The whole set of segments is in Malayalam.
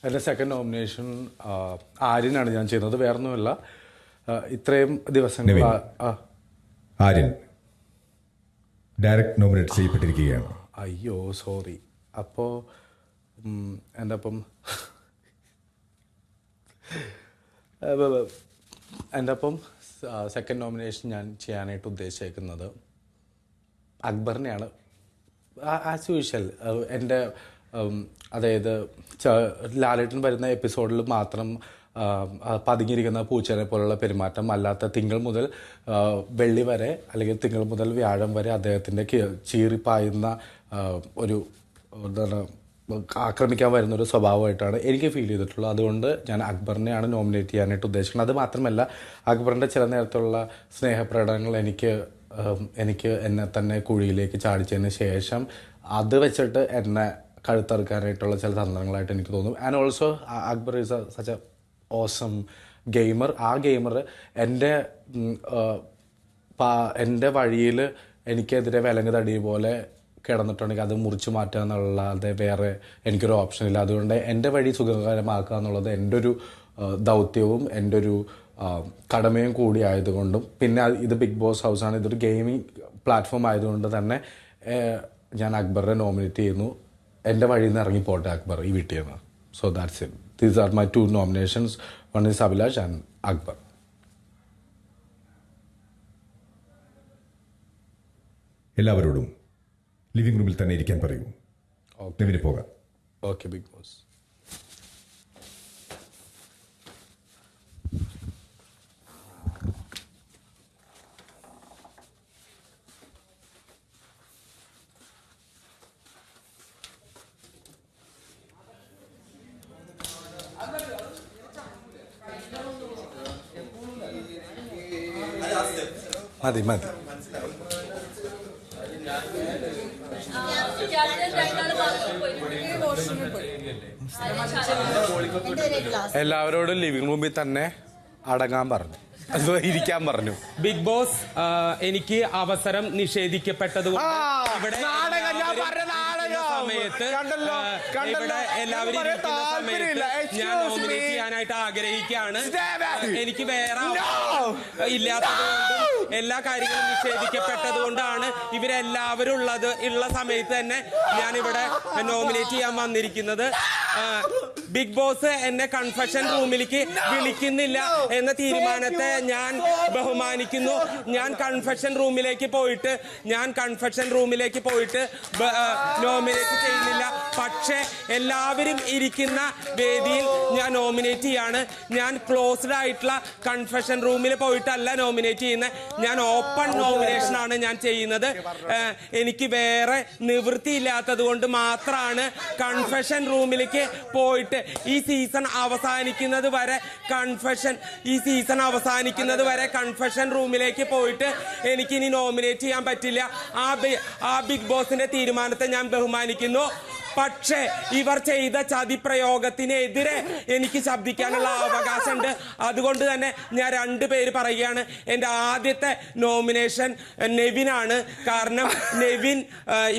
എൻ്റെ സെക്കൻഡ് നോമിനേഷൻ ആര്യനാണ് ഞാൻ ചെയ്യുന്നത്. വേറൊന്നുമല്ല, ഇത്രയും ദിവസങ്ങൾ ആര്യൻ ഡയറക്റ്റ് നോമിനേറ്റ് ചെയ്യപ്പെട്ടിരിക്കുകയാണ്. അയ്യോ സോറി. അപ്പോൾ എൻ്റെ അപ്പം സെക്കൻഡ് നോമിനേഷൻ ഞാൻ ചെയ്യാനായിട്ട് ഉദ്ദേശിക്കുന്നത് അക്ബറിനെയാണ്. ആസ് യൂഷ്വൽ എൻ്റെ അതായത് ലാലേട്ടൻ വരുന്ന എപ്പിസോഡിൽ മാത്രം പതുങ്ങിയിരിക്കുന്ന പൂച്ചനെ പോലുള്ള പെരുമാറ്റം, അല്ലാത്ത തിങ്കൾ മുതൽ വെള്ളി വരെ അല്ലെങ്കിൽ തിങ്കൾ മുതൽ വ്യാഴം വരെ അദ്ദേഹത്തിൻ്റെ ചീറിപ്പായുന്ന ഒരു എന്താണ് ആക്രമിക്കാൻ വരുന്നൊരു സ്വഭാവമായിട്ടാണ് എനിക്ക് ഫീൽ ചെയ്തിട്ടുള്ളത്. അതുകൊണ്ട് ഞാൻ അക്ബറിനെയാണ് നോമിനേറ്റ് ചെയ്യാനായിട്ട് ഉദ്ദേശിക്കുന്നത്. അത് മാത്രമല്ല, അക്ബറിൻ്റെ ചില നേരത്തുള്ള സ്നേഹപ്രകടനങ്ങൾ എനിക്ക് എന്നെ തന്നെ കുഴിയിലേക്ക് ചാടിച്ചതിന് ശേഷം അത് വെച്ചിട്ട് എന്നെ കഴുത്തറുക്കാനായിട്ടുള്ള ചില തന്ത്രങ്ങളായിട്ട് എനിക്ക് തോന്നും. And also Akbar is such A awesome gamer. ആ ഗെയിമർ എൻ്റെ വഴിയിൽ എനിക്കെതിരെ വിലങ്ങ് തടി പോലെ കിടന്നിട്ടുണ്ടെങ്കിൽ അത് മുറിച്ച് മാറ്റുക എന്നുള്ളതെ വേറെ എനിക്കൊരു ഓപ്ഷനില്ല. അതുകൊണ്ട് എൻ്റെ വഴി സുഖകരമാക്കുക എന്നുള്ളത് എൻ്റെ ഒരു ദൗത്യവും എൻ്റെ ഒരു കടമയും കൂടി ആയതുകൊണ്ടും, പിന്നെ ഇത് ബിഗ് ബോസ് ഹൗസാണ്, ഇതൊരു ഗെയിമിംഗ് പ്ലാറ്റ്ഫോം ആയതുകൊണ്ട് തന്നെ ഞാൻ അക്ബറിനെ നോമിനേറ്റ് ചെയ്യുന്നു. എൻ്റെ വഴിയിൽ നിന്ന് ഇറങ്ങിപ്പോട്ടെ അക്ബർ ഈ വീട്ടിൽ നിന്ന്. So that's it. These are my 2 nominations. One is Abhilash and Akbar. എല്ലാവരോടും ലിവിംഗ് റൂമിൽ തന്നെ ഇരിക്കാൻ പറയൂ. നെവിന് പോകാം. Okay Big Boss. മതി മതി. എല്ലാവരോടും ലിവിംഗ് റൂമിൽ തന്നെ അടങ്ങാൻ പറഞ്ഞു, ഇരിക്കാൻ പറഞ്ഞു. ബിഗ് ബോസ് എനിക്ക് അവസരം നിഷേധിക്കപ്പെട്ടത് ഇവിടെ സമയത്ത് ഇവിടെ എല്ലാവരും ഇരിക്കുന്ന സമയത്ത് ഞാൻ നോമിനേറ്റ് ചെയ്യാനായിട്ട് ആഗ്രഹിക്കുകയാണ്. എനിക്ക് വേറെ ഇല്ലാത്തതുകൊണ്ടും എല്ലാ കാര്യങ്ങളും നിഷേധിക്കപ്പെട്ടത് കൊണ്ടാണ് ഇവരെല്ലാവരും ഉള്ള സമയത്ത് തന്നെ ഞാനിവിടെ നോമിനേറ്റ് ചെയ്യാൻ വന്നിരിക്കുന്നത്. ബിഗ് ബോസ് എന്നെ കൺഫെഷൻ റൂമിലേക്ക് വിളിക്കുന്നില്ല എന്ന തീരുമാനത്തെ ഞാൻ ബഹുമാനിക്കുന്നു. ഞാൻ കൺഫെഷൻ റൂമിലേക്ക് പോയിട്ട് നോമിനേറ്റ് ചെയ്യുന്നില്ല. പക്ഷേ എല്ലാവരും ഇരിക്കുന്ന വേദിയിൽ ഞാൻ നോമിനേറ്റ് ചെയ്യാണ്. ഞാൻ ക്ലോസ്ഡ് ആയിട്ടുള്ള കൺഫെഷൻ റൂമിൽ പോയിട്ടല്ല നോമിനേറ്റ് ചെയ്യുന്നത്. ഞാൻ ഓപ്പൺ നോമിനേഷൻ ആണ് ഞാൻ ചെയ്യുന്നത്. എനിക്ക് വേറെ നിവൃത്തിയില്ലാത്തത് കൊണ്ട് മാത്രമാണ് കൺഫെഷൻ റൂമിലേക്ക് പോയിട്ട് ഈ സീസൺ അവസാനിക്കുന്നത് വരെ കൺഫെഷൻ റൂമിലേക്ക് പോയിട്ട് എനിക്കിനി നോമിനേറ്റ് ചെയ്യാൻ പറ്റില്ല. ആ ബിഗ് ബോസിന്റെ തീരുമാനത്തെ ഞാൻ ബഹുമാനിക്കുന്നു. പക്ഷേ ഇവർ ചെയ്ത ചതിപ്രയോഗത്തിനെതിരെ എനിക്ക് ശബ്ദിക്കാനുള്ള അവകാശമുണ്ട്. അതുകൊണ്ട് തന്നെ ഞാൻ 2 പേര് പറയുകയാണ്. എൻ്റെ ആദ്യത്തെ നോമിനേഷൻ നെവിനാണ്. കാരണം നെവിൻ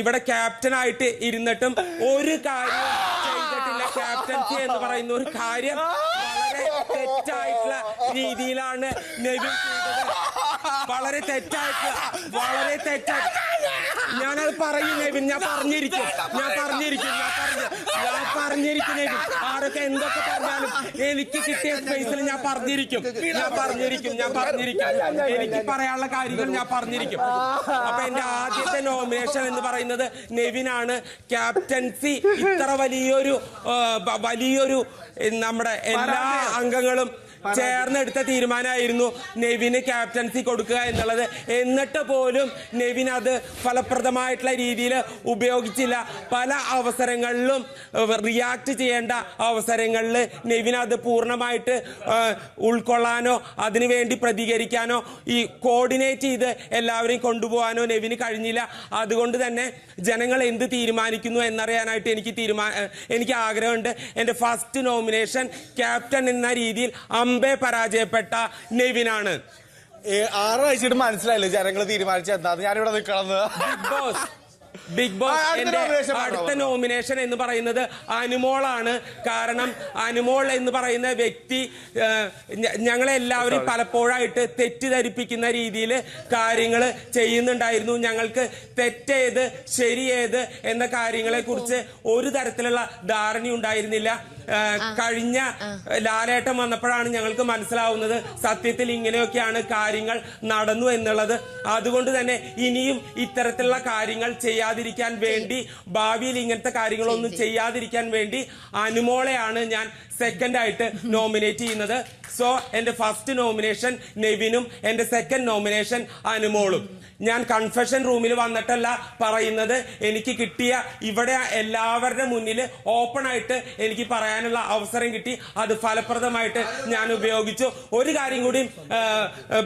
ഇവിടെ ക്യാപ്റ്റനായിട്ട് ഇരുന്നിട്ടും ഒരു കാര്യം ചെയ്തിട്ടില്ല. ക്യാപ്റ്റൻസി എന്ന് പറയുന്ന ഒരു കാര്യം വളരെ തെറ്റായിട്ടുള്ള രീതിയിലാണ് നെവിൻ ചെയ്തത്. വളരെ തെറ്റായിട്ട് ഞാനത് പറയും നെവിൻ. ഞാൻ പറഞ്ഞിരിക്കും നെവിൻ. ആരൊക്കെ എന്തൊക്കെ പറഞ്ഞാലും എനിക്ക് കിട്ടിയ സ്പേസിൽ ഞാൻ പറഞ്ഞിരിക്കും. എനിക്ക് പറയാനുള്ള കാര്യങ്ങൾ ഞാൻ പറഞ്ഞിരിക്കും. അപ്പൊ എന്റെ ആദ്യത്തെ നോമിനേഷൻ എന്ന് പറയുന്നത് നെവിനാണ്. ക്യാപ്റ്റൻസി ഇത്ര വലിയൊരു നമ്മുടെ എല്ലാ അംഗങ്ങളും ചേർന്നെടുത്ത തീരുമാനമായിരുന്നു നെവിന് ക്യാപ്റ്റൻസി കൊടുക്കുക എന്നുള്ളത്. എന്നിട്ട് പോലും നെവിൻ അത് ഫലപ്രദമായിട്ടുള്ള രീതിയിൽ ഉപയോഗിച്ചില്ല. പല അവസരങ്ങളിലും റിയാക്ട് ചെയ്യേണ്ട അവസരങ്ങളിൽ നെവിൻ അത് പൂർണ്ണമായിട്ട് ഉൾക്കൊള്ളാനോ അതിനുവേണ്ടി പ്രതികരിക്കാനോ ഈ കോർഡിനേറ്റ് ചെയ്ത് എല്ലാവരെയും കൊണ്ടുപോകാനോ നെവിന് കഴിഞ്ഞില്ല. അതുകൊണ്ട് തന്നെ ജനങ്ങൾ എന്ത് തീരുമാനിക്കുന്നു എന്നറിയാനായിട്ട് എനിക്ക് ആഗ്രഹമുണ്ട്. എൻ്റെ ഫസ്റ്റ് നോമിനേഷൻ ക്യാപ്റ്റൻ എന്ന രീതിയിൽ പരാജയപ്പെട്ട നെവിനാണ്. 6 ആഴ്ചയിട്ട് മനസ്സിലായില്ലേ ജനങ്ങൾ തീരുമാനിച്ച എന്താ? ഞാനിവിടെ നിൽക്കണമെന്ന്. ബിഗ് ബോസ് ബിഗ് ബോസ് അടുത്ത എന്റെ nomination അടുത്ത പറഞ്ഞോ. നോമിനേഷൻ എന്ന് പറയുന്നത് അനുമോളാണ്. കാരണം അനുമോൾ എന്ന് പറയുന്ന വ്യക്തി ഞങ്ങളെല്ലാവരും പലപ്പോഴായിട്ട് തെറ്റിദ്ധരിപ്പിക്കുന്ന രീതിയിൽ കാര്യങ്ങൾ ചെയ്യുന്നുണ്ടായിരുന്നു. ഞങ്ങൾക്ക് തെറ്റേത് ശരിയേത് എന്ന കാര്യങ്ങളെ കുറിച്ച് ഒരു തരത്തിലുള്ള ധാരണ ഉണ്ടായിരുന്നില്ല. കഴിഞ്ഞ ലാലേട്ടൻ വന്നപ്പോഴാണ് ഞങ്ങൾക്ക് മനസ്സിലാവുന്നത് സത്യത്തിൽ ഇങ്ങനെയൊക്കെയാണ് കാര്യങ്ങൾ നടന്നു എന്നുള്ളത്. അതുകൊണ്ട് തന്നെ ഇനിയും ഇത്തരത്തിലുള്ള കാര്യങ്ങൾ ചെയ്യാതിരിക്കാൻ വേണ്ടി, ഭാവിയിൽ ഇങ്ങനത്തെ കാര്യങ്ങളൊന്നും ചെയ്യാതിരിക്കാൻ വേണ്ടി അനുമോളെയാണ് ഞാൻ സെക്കൻഡായിട്ട് നോമിനേറ്റ് ചെയ്യുന്നത്. സോ എന്റെ ഫസ്റ്റ് നോമിനേഷൻ നെവിനും എന്റെ സെക്കൻഡ് നോമിനേഷൻ അനുമോളും. ഞാൻ കൺഫെഷൻ റൂമിൽ വന്നിട്ടല്ല പറയുന്നത്, എനിക്ക് കിട്ടിയ ഇവിടെ എല്ലാവരുടെ മുന്നിൽ ഓപ്പൺ ആയിട്ട് എനിക്ക് പറയാനുള്ള അവസരം കിട്ടി. അത് ഫലപ്രദമായിട്ട് ഞാൻ ഉപയോഗിച്ചു. ഒരു കാര്യം കൂടി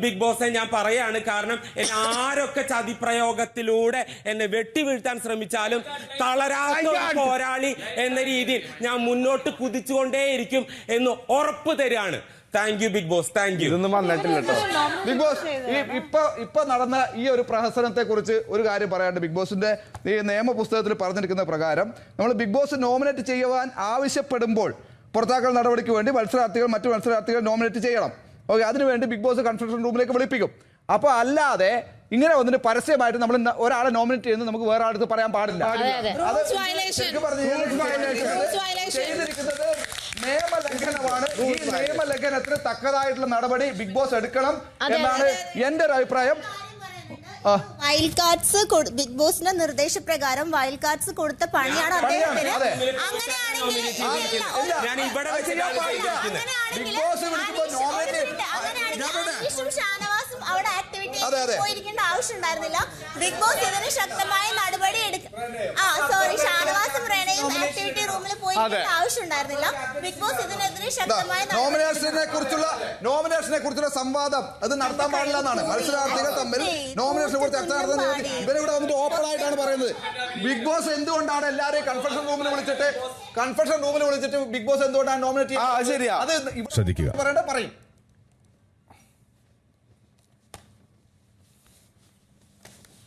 ബിഗ് ബോസെ ഞാൻ പറയാണ്, കാരണം ആരൊക്കെ ചതിപ്രയോഗത്തിലൂടെ എന്നെ വെട്ടി വീഴ്ത്താൻ ശ്രമിച്ചാലും തളരാത്ത ഒരു പോരാളി എന്ന രീതിയിൽ ഞാൻ മുന്നോട്ട് കുതിച്ചുകൊണ്ടേയിരിക്കും എന്ന് ഉറപ്പ് തരികയാണ്. Thank you Big Boss, thank you. ഇതൊന്നും വന്നിട്ടില്ല കേട്ടോ. ബിഗ് ബോസ് ഇപ്പൊ നടന്ന ഈ ഒരു പ്രഹസനത്തെ കുറിച്ച് ഒരു കാര്യം പറയാണ്ട്. ബിഗ് ബോസിന്റെ ഈ നിയമ പുസ്തകത്തിൽ പറഞ്ഞിരിക്കുന്ന പ്രകാരം നമ്മൾ ബിഗ് ബോസ് നോമിനേറ്റ് ചെയ്യുവാൻ ആവശ്യപ്പെടുമ്പോൾ പുറത്താക്കൽ നടപടിക്ക് വേണ്ടി മറ്റു മത്സരാർത്ഥികൾ നോമിനേറ്റ് ചെയ്യണം. ഓക്കെ, അതിനുവേണ്ടി ബിഗ് ബോസ് കൺഫറൻസ് റൂമിലേക്ക് വിളിപ്പിക്കും. അപ്പോൾ അല്ലാതെ ഇങ്ങനെ ഒന്നിന് പരസ്യമായിട്ട് നമ്മൾ ഒരാളെ നോമിനേറ്റ് ചെയ്യുന്നത് നമുക്ക് വേറെ ആൾക്ക് പറയാൻ പാടില്ല. ചെയ്തിരിക്കുന്നത് നിയമലംഘനമാണ്. ഈ നിയമലംഘനത്തിന് തക്കതായിട്ടുള്ള നടപടി ബിഗ് ബോസ് എടുക്കണം എന്നാണ് എന്റെ ഒരു അഭിപ്രായം. വൈൽഡ് കാർഡ്സ് ബിഗ് ബോസിന്റെ നിർദ്ദേശപ്രകാരം വൈൽഡ് കാർഡ്സ് കൊടുത്ത പണിയാണ് അദ്ദേഹത്തിന്. ഷാനവാസും അവിടെ ആക്ടിവിറ്റി പോയിരിക്കേണ്ട ആവശ്യം ഉണ്ടായിരുന്നില്ല. ബിഗ് ബോസ് ഇതിന് ശക്തമായ നടപടി ഷാനവാസും റെനയും ആക്ടിവിറ്റി റൂമിൽ പോയിരിക്കേണ്ട ആവശ്യം ഉണ്ടായിരുന്നില്ല. ബിഗ് ബോസ് ഇതിനെതിരെ ശക്തമായ നോമിനേഷനെ കുറിച്ചുള്ള സംവാദം അത് നടത്താൻ പാടില്ല എന്നാണ് മത്സരാർത്ഥികൾ തമ്മിൽ. നോമിനേഷനെ കുറിച്ച് ചർച്ച നടത്തുന്നത് ഇവരിവിടെ വന്നിട്ട് ഓപ്പൺ ആയിട്ടാണ് പറയുന്നത്. ബിഗ് ബോസ് എന്തുകൊണ്ടാണ് എല്ലാവരെയും കൺഫെഷൻ റൂമിൽ വിളിച്ചിട്ട് ബിഗ് ബോസ് എന്തുകൊണ്ടാണ് നോമിനേറ്റ് ചെയ്യുന്നത്? അത് ശ്രദ്ധിക്കുക. പറയും.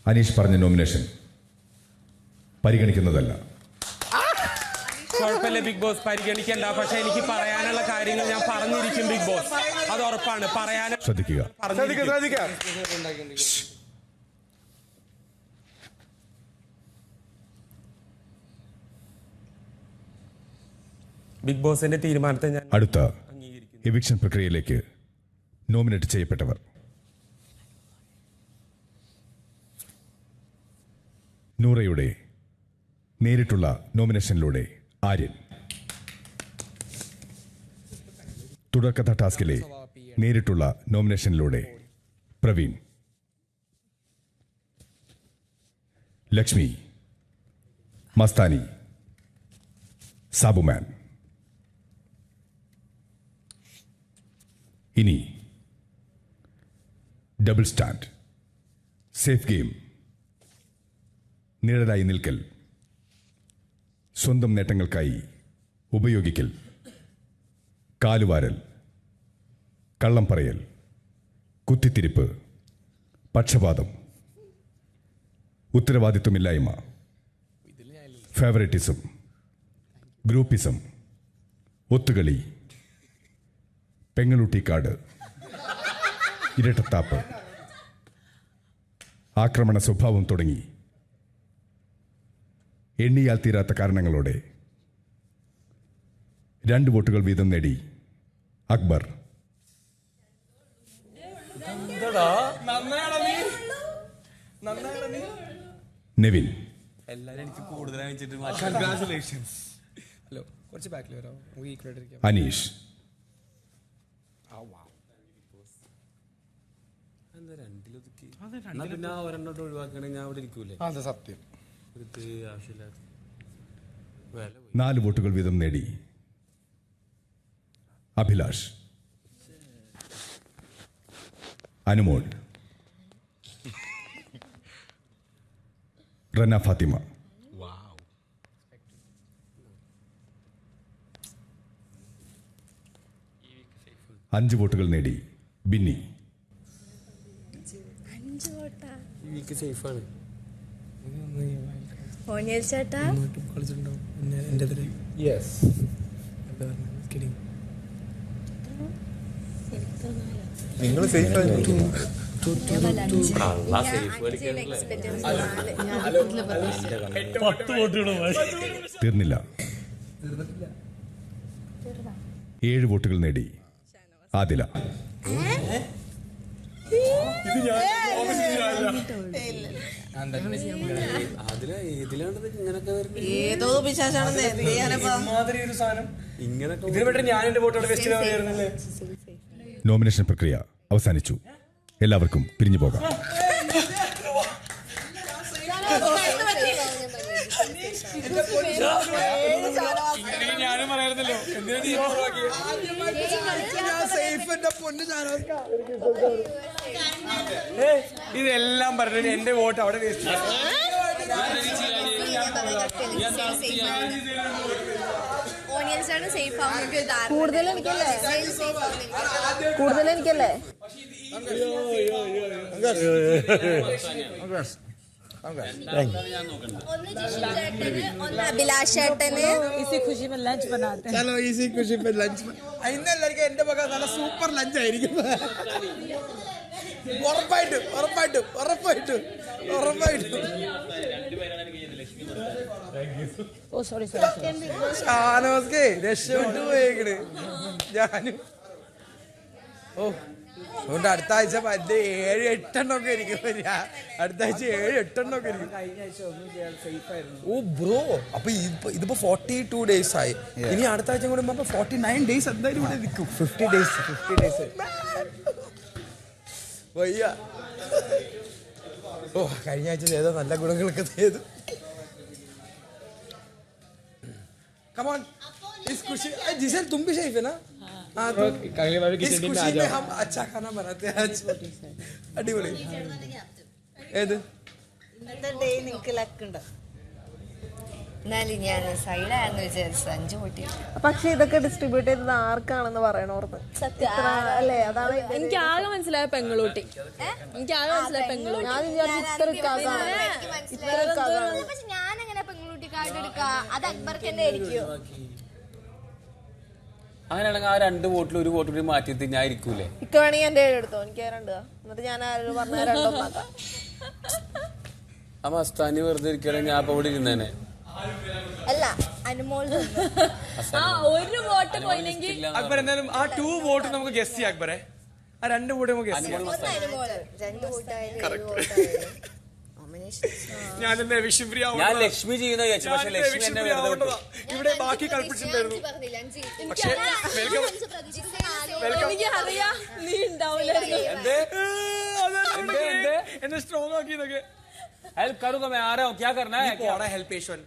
അനീഷ് പറഞ്ഞ നോമിനേഷൻ പരിഗണിക്കുന്നതല്ല. കുഴപ്പമില്ല ബിഗ് ബോസ്, പരിഗണിക്കണ്ട. പക്ഷെ എനിക്ക് പറയാനുള്ള കാര്യങ്ങൾ ഞാൻ പറഞ്ഞിരിക്കും ബിഗ് ബോസ്, അത് ഉറപ്പാണ്. ശ്രദ്ധിക്കുക. ബിഗ് ബോസിന്റെ തീരുമാനത്തെ ഞാൻ അടുത്ത എവിക്ഷൻ പ്രക്രിയയിലേക്ക് നോമിനേറ്റ് ചെയ്യപ്പെട്ടവർ: നൂറയുടെ നേരിട്ടുള്ള നോമിനേഷനിലൂടെ ആര്യൻ, തുടർക്കഥ ടാസ്കിലെ നേരിട്ടുള്ള നോമിനേഷനിലൂടെ പ്രവീൺ, ലക്ഷ്മി, മസ്താനി, സാബുമാൻ. ഇനി ഡബിൾ സ്റ്റാൻഡ്, സേഫ് ഗെയിം, നിഴലായി നിൽക്കൽ, സ്വന്തം നേട്ടങ്ങൾക്കായി ഉപയോഗിക്കൽ, കാലുവാരൽ, കള്ളം പറയൽ, കുത്തിത്തിരിപ്പ്, പക്ഷപാതം, ഉത്തരവാദിത്വമില്ലായ്മ, ഫേവറിറ്റിസം, ഗ്രൂപ്പിസം, ഒത്തുകളി, പെങ്ങളൂട്ടിക്കാട്, ഇരട്ടത്താപ്പ്, ആക്രമണ സ്വഭാവം തുടങ്ങി എണ്ണിയാൽ തീരാത്ത കാരണങ്ങളോടെ 2 വോട്ടുകൾ വീതം നേടി അക്ബർ, നെവിൻ, അനീഷ്, സത്യം 4 വോട്ടുകൾ വീതം നേടി അഭിലാഷ്, അനുമോൾ, റന ഫാത്തിമ, 5 വോട്ടുകൾ നേടി ബിന്നി. സേഫാണ്. ഓനിയൽ ചേട്ടാ യെസ്. നിങ്ങൾ സേഫ് തീർന്നില്ല. 7 വോട്ടുകൾ നേടി ആദില. ഏതോ പിശാചാണെന്ന് നോമിനേഷൻ പ്രക്രിയ അവസാനിച്ചു. എല്ലാവർക്കും പിരിഞ്ഞു പോകാം. ഇതെല്ലാം പറഞ്ഞത് എന്റെ വോട്ട് അവിടെ വേസ്റ്റ്. കൂടുതൽ എനിക്കല്ലേ ഒന്ന് അഭിലാഷ് ചേട്ടന് खुशी में लंच बनाते हैं. ചലോ ഈസി ഖുഷി പേ ലഞ്ച്. ഇന്നെല്ലാവർക്കും എന്റെ പക നല്ല സൂപ്പർ ലഞ്ച് ആയിരിക്കും. ഉറപ്പായിട്ടും ഉറപ്പായിട്ടും ഉറപ്പായിട്ടും ഉറപ്പായിട്ടും. ഷാനോസ്കേ രക്ഷപ്പെട്ടു പോയേക്കണ്. ഞാനും അതുകൊണ്ട് അടുത്ത ആഴ്ച 7-8 ഒക്കെ ഇരിക്കും. അടുത്ത ആഴ്ച 7-8 ഒക്കെ ഇരിക്കും. ഓ ബ്രോ, അപ്പൊ ഇതിപ്പോ 42 days ആയി. ഇനി അടുത്ത ആഴ്ച കൂടെ 49 days എന്തായാലും ഇവിടെ നിൽക്കും. 50 days വയ്യ. ഓ കഴിഞ്ഞ ആഴ്ച ചെയ്ത നല്ല ഗുണങ്ങളൊക്കെ ചെയ്തു. कमॉन इस खुशी जिसल तुम भी सही है ना. हाँ तो इस खुशी में हम अच्छा खाना बनाते हैं आज. അടിപൊളി. ഏത് ഇന്നത്തെ ഡേ നിങ്ങൾക്ക് ലക്കുണ്ടോ? എന്നാലും ഞാൻ സൈഡാന്ന് വിചാരിച്ചു 5 വോട്ടി. പക്ഷെ ഇതൊക്കെ ഡിസ്ട്രിബ്യൂട്ട് ചെയ്തത് ആർക്കാണെന്ന് പറയണോർന്ന്. അല്ലേ, അതാണ് എനിക്ക് ആകെ മനസ്സിലായ പെങ്ങളൂട്ടി. എനിക്ക് ആകെ മനസ്സിലായ പെങ്ങളൂട്ടി. പക്ഷെ ഞാൻ എങ്ങനെ പെൺകുട്ടി കാർഡ് എടുക്കാ? അത് അക്ബർക്ക് തന്നെ ആയിരിക്കും. അങ്ങനെയാണെങ്കിൽ ആ 2 വോട്ടിൽ 1 വോട്ട് കൂടി മാറ്റി ഞാൻ ഇരിക്കൂലേ? ഇക്ക വേണമെങ്കിൽ എന്റെ എടുത്തോ, എനിക്ക് 2. എന്നിട്ട് ഞാൻ ആരോട് പറഞ്ഞ 2 ഒന്നാക്കാം. ആ മസ്താനി വെറുതെ ഇരിക്കണേ ഞാൻ അപ്പൊ ഇവിടെ ഇരുന്നേനെ. അല്ല അനുമോൾ ആ 1 വോട്ട് പോയില്ലെങ്കിൽ അക്ബർ എന്തായാലും ആ 2 വോട്ട് നമുക്ക് ഗസ് ചെയ്യാം. അക്ബറെ ആ 2 വോട്ട് നമുക്ക് ഗസ് ചെയ്യാം. 2 വോട്ടായാലും ഞാൻ ഞാൻ ലക്ഷ്മി ചെയ്യുന്ന വിചാരിച്ചു. പക്ഷെ ലക്ഷ്മി എന്നെ വെറുതെ വിട്ടു. ഇവിടെ ബാക്കി കൾപ്പിച്ചിട്ടുണ്ടായിരുന്നു. പക്ഷേ എനിക്ക് അറിയാം നീ ഉണ്ടാവില്ലായിരുന്നു. എന്നെ സ്ട്രോങ് ആക്കി ഇതൊക്കെ. हेल्प करूंगा मैं, आ रहा हूँ. क्या करना है? क्या ഹെൽപ്പ് ഏഷ്യൻ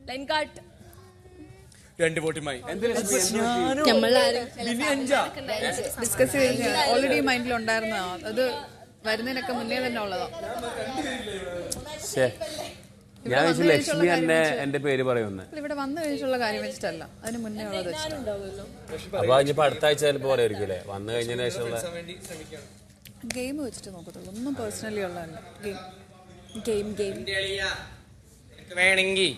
ലൈൻ കാട്ട് 2 വോട്ടുമായി ഡിസ്കസ് ചെയ്ത് ഓൾറെഡി മൈൻഡിലുണ്ടായിരുന്ന അത് വരുന്നതിനൊക്കെ മുന്നേ തന്നെ ഉള്ളതാ. ഞാൻ ലക്ഷ്മി എന്നെ എന്റെ പേര് പറയുന്നത്. ഇവിടെ വന്നു കഴിഞ്ഞിട്ടുള്ള കാര്യം വെച്ചിട്ടല്ല, അതിന് മുന്നേ ഉള്ളത്. അപ്പൊ ഇനിയിപ്പോ അടുത്ത ആഴ്ച ചിലപ്പോ പറയുമായിരിക്കും വന്നു കഴിഞ്ഞതിന് ശേഷമുള്ള ഗെയിം വെച്ചിട്ട് നോക്കത്തുള്ളൂ, ഒന്നും പേഴ്സണലി ഉള്ളതല്ല. ഗെയിം വേണമെങ്കിൽ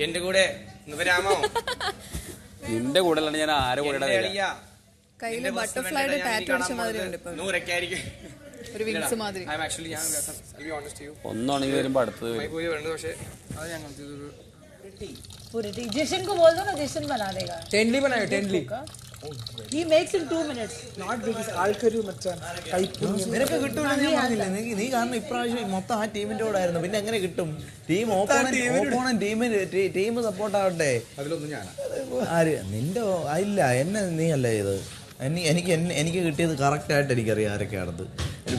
എന്റെ കൂടെ വരാമോ? നിന്റെ കൂടെ അല്ലാണ്ട് ഞാൻ ആരെ കൂടെ കയ്യില് ബട്ടർഫ്ലൈയുടെ ടാറ്റു അടിച്ച മാതിരി ഉണ്ട് ഇപ്പൊ, ഒരു വിങ്സ് മാതിരി. ഒന്നാണെങ്കിൽ വരുമ്പോ അടുത്തത് जशन को बोल दो ना, जशन बना देगा. ടെൻലി बनायो ടെൻലി. He makes in 2 minutes. നിനക്ക് കിട്ടൂല ഞാൻ പറഞ്ഞില്ലേ. നീ കാരണം ഇപ്രാവശ്യം മൊത്തം ആ ടീമിന്റെ കൂടെ ആയിരുന്നു. പിന്നെ എങ്ങനെ കിട്ടും? ടീം ഓപ്പോണന്റ് ടീം സപ്പോർട്ട് ആവട്ടെ. അതിലൊന്നും ഞാനാ. ആര് നിന്റെ ഇല്ല, എന്നെ നീ അല്ല ചെയ്തത്. എനിക്ക് കിട്ടിയത് കറക്റ്റായിട്ട് എനിക്കറിയാം ആരൊക്കെയാണത്.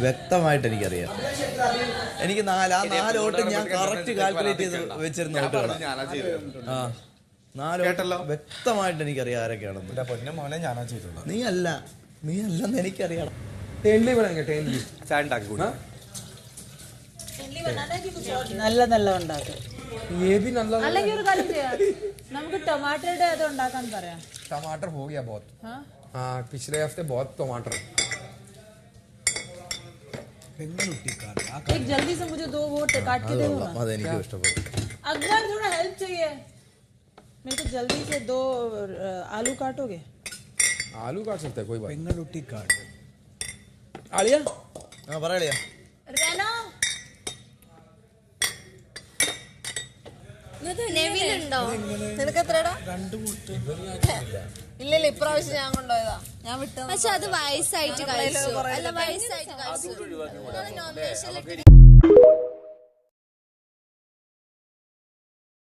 വ്യക്തമായിട്ട് എനിക്കറിയാം. എനിക്ക് 4 വോട്ട് ഞാൻ കറക്റ്റ് കാൽക്കുലേറ്റ് ചെയ്ത് വെച്ചിരുന്ന വോട്ടുകളാണ്. ആ 4 വോട്ടല്ലോ വ്യക്തമായിട്ട് എനിക്കറിയാം ആരൊക്കെയാണെന്ന്. നീ അല്ലെന്ന് എനിക്കറിയാം. നല്ല ഉണ്ടാക്കും. അല്ലെങ്കിൽ ഒരു കാര്യം ചെയ്യാം, നമുക്ക് ടൊമാറ്റോയുടെ അത് ഉണ്ടാക്കാൻ പറയാം. टमाटर हो गया बहुत. हाँ पिछले हफ्ते बहुत टमाटर. एक जल्दी से मुझे 2 वोट काट के दो ना. അതെനിക്ക് ഇഷ്ടപ്പെട്ടു. अकबर थोड़ा हेल्प चाहिए मेरे को जल्दी से 2 आलू काटोगे आलू काट सकते हैं कोई बात പെങ്ങളുട്ടി കാർഡ് आलिया ആ പറയളിയാ റെനോ നെവിനുണ്ടോ നിനക്ക് എത്രടാ? ഇല്ല ഇപ്രാവശ്യം ഞാൻ കൊണ്ടുപോയതാ. ഞാൻ വിട്ടു. പക്ഷെ അത് വയസ്സായിട്ട് കഴിച്ചു. അല്ല വയസ്സായിട്ട് കഴിച്ചു. നോമിനേഷൻ